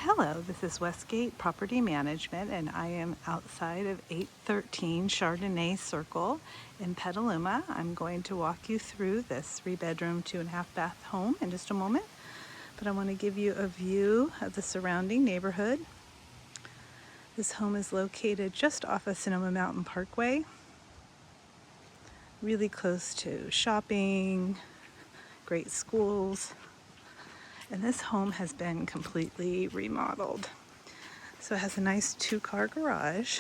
Hello, this is Westgate Property Management, and I am outside of 813 Chardonnay Circle in Petaluma. I'm going to walk you through this 3-bedroom, 2.5-bath home in just a moment, but I want to give you a view of the surrounding neighborhood. This home is located just off of Sonoma Mountain Parkway, really close to shopping, great schools. And this home has been completely remodeled. So it has a nice 2-car garage.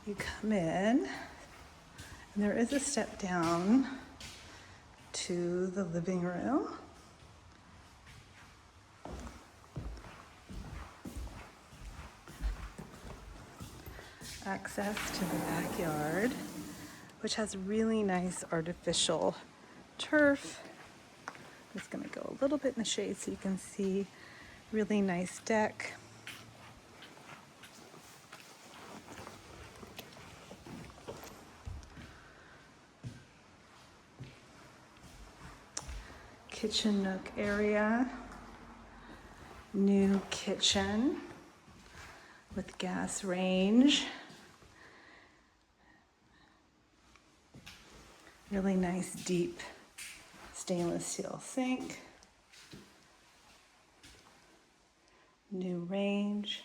You come in, and there is a step down to the living room. Access to the backyard, which has really nice artificial turf. I'm just going to go a little bit in the shade so you can see. Really nice deck. Kitchen nook area. New kitchen with gas range. Really nice deep stainless steel sink. New range.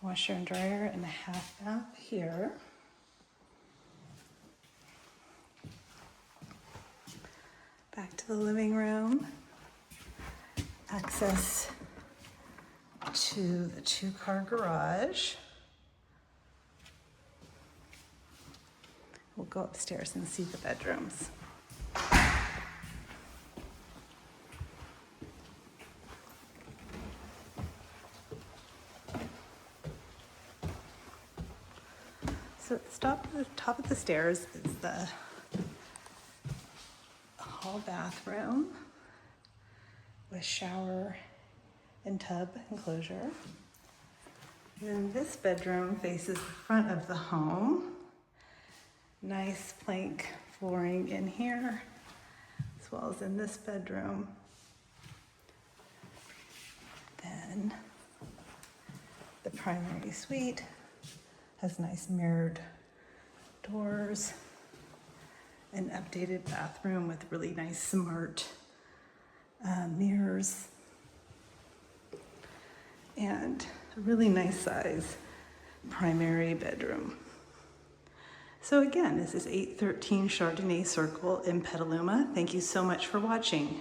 Washer and dryer and a half bath here. Back to the living room. Access to the 2-car garage. We'll go upstairs and see the bedrooms. So at the top of the stairs is the hall bathroom with shower and tub enclosure. And then this bedroom faces the front of the home. Nice plank flooring in here, as well as in this bedroom. Then the primary suite has nice mirrored doors, an updated bathroom with really nice smart mirrors, and a really nice size primary bedroom. So again, this is 813 Chardonnay Circle in Petaluma. Thank you so much for watching.